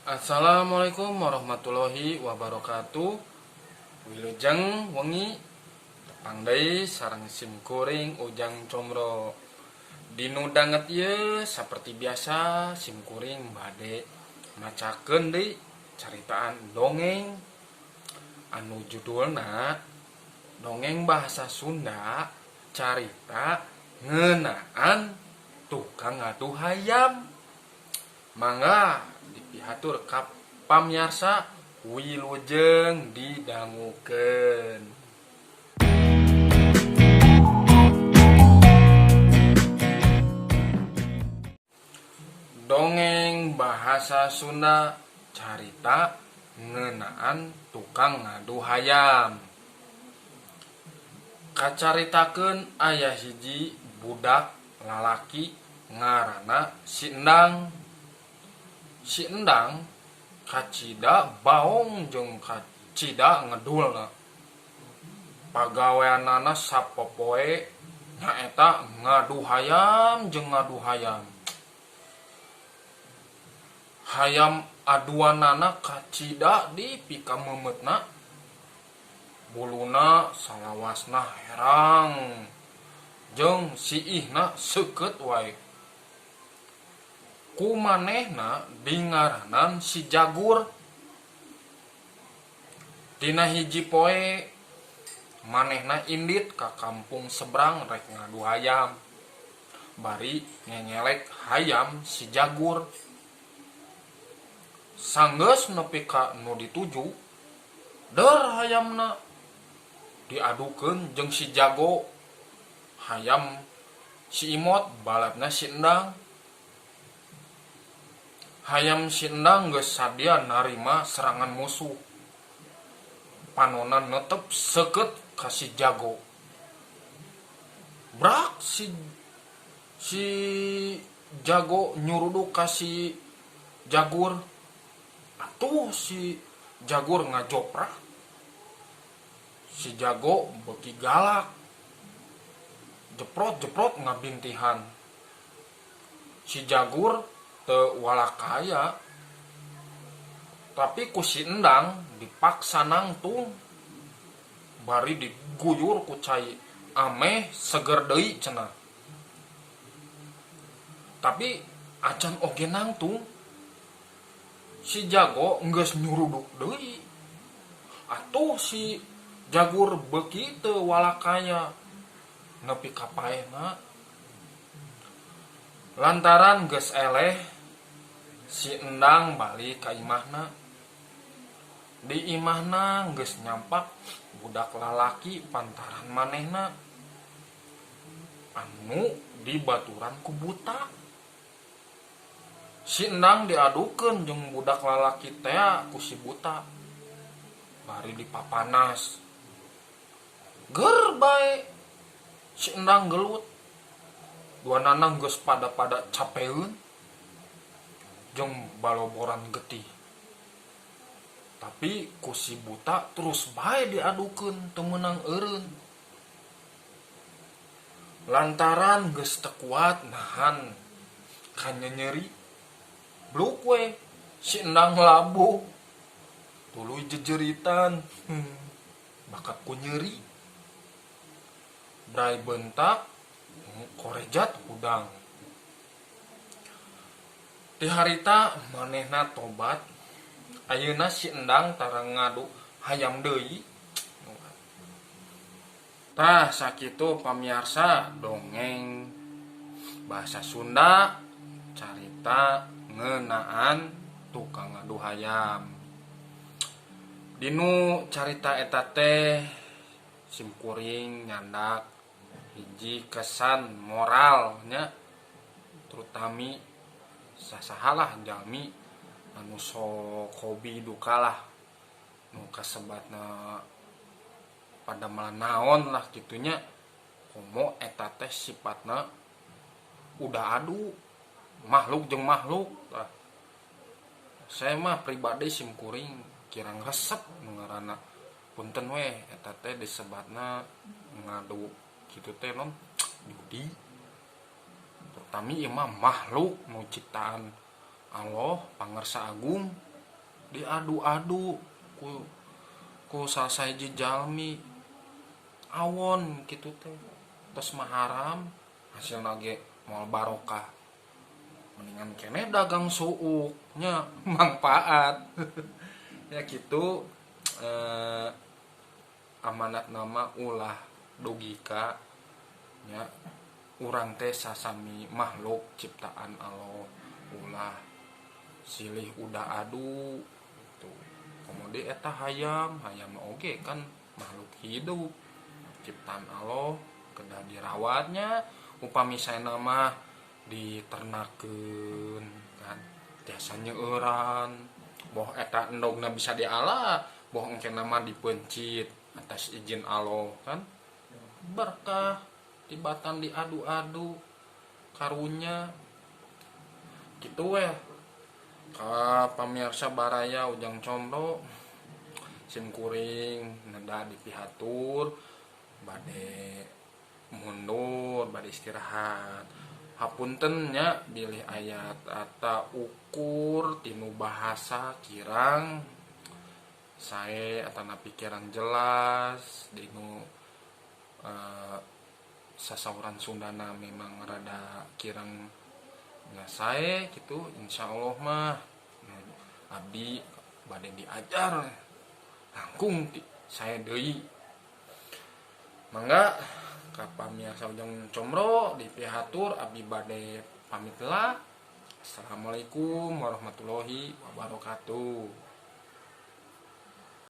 Assalamualaikum warahmatullahi wabarakatuh. Wilujeng wengi tepang deui sareng simkuring Ujang Comro. Dinu danget ieu saperti biasa simkuring bade macakeun deui caritaan dongeng anu judulna dongeng bahasa Sunda carita ngeunaan tukang ngadu hayam. Mangga dipihatur ka pamiarsa wilujeng didangukeun. Dongeng bahasa Sunda carita ngeunaan tukang ngadu hayam. Kacaritakeun aya hiji budak lalaki ngaranna Si Endang. Si Endang kacida baong jeung kacida ngedulna. Pagaweanana sapopoe nyaeta ngadu hayam jeung ngadu hayam. Hayam aduanana kacida di pika memetna. Buluna salawasna herang jeung siihna seukeut wae. Ku manehna dingaranan Si Jagur. Dina hiji poe manehna indit ka kampung seberang rek ngadu hayam. Bari ngengelek hayam Si Jagur. Sanggeus nepi ka nu dituju, deur hayamna diadukeun jeung Si Jago. Hayam Si Imot baladna Si Endang. Hayam Si Endang geus sadia narima serangan musuh. Panonna netep seukeut ka Si Jago. Brak si Jago nyuruduk ka Si Jagur. Atuh Si Jagur ngajoprak. Si Jago beuki galak. Jeprot-jeprot ngabintihan. Si Jagur teu walakaya. Tapi ku Si Endang dipaksa nangtung. Bari diguyur ku cai ameh seger deui cenah. Tapi acan oge nangtung, Si Jago geus nyuruduk deui. Atuh Si Jagur beuki teu walakaya nepi ka paehna. Lantaran geus eleh, Si Endang balik ka imahna. Di imahna geus nyampak budak lalaki pantaran manehna anu dibaturan ku buta. Si Endang diadukeun jeung budak lalaki teh ku si buta. Bari dipapanas. Ger bae Si Endang gelut. Duanana geus pada capeun jeung baloboran getih. Tapi ku si buta terus bae diadukeun teu meunang eureun. Lantaran geus teu kuat nahan kanya nyeri. Bluk we Si Endang labuh. Tuluy jejeritan. Bakat ku nyeri. Brai bentak korejat hudang. Ti harita manehna tobat. Ayeuna Si Endang tarang ngadu hayam deui. Tah sakitu pamiarsa dongeng bahasa Sunda carita ngeunaan tukang ngadu hayam. Dinu carita eta teh simkuring nyandak hiji kesan moralnya, terutami sasahalah jalmi anu sok hobi dukalah nu kasebatna pada malanaon lah gitunya. Komo eta teh sifatna udah adu makhluk jeung makhluk. Saya mah pribadi simkuring kirang resep ngaranna punten we eta teh disebatna ngadu kitu teh non judi. Terutami ieu mah makhluk nu ciptaan Allah pangarsa agung diadu-adu ku sasaeji jalmi awon gitu teh tos maharam hasilna ge moal barokah mendingan kene dagang suuknya manfaat ya gitu. Amanat nama ulah dugika nya urang teh sasami makhluk ciptaan Allah ulah silih udah adu gitu. Kemudian eta hayam oge kan makhluk hidup ciptaan Allah kedah dirawatnya upami saena mah diternakeun kan tiasa nyeueuran boh eta endogna bisa diala boh engke nama dipencit atas izin Allah kan berkah tibatan diadu-adu karunya gitu weh. Ka pamirsa baraya Ujang Condo sim kuring neda dipihatur bade mundur bade istirahat hapunten nya bilih ayat ata ukur tinu bahasa kirang sae atana pikiran jelas dinu sasauran Sundana memang rada kirang nggak sae gitu insyaallah mah abdi bade diajar langkung saya deui mangga ka pamirsa Ujang Comro dipihatur abdi bade pamit lah. Assalamualaikum warahmatullahi wabarakatuh.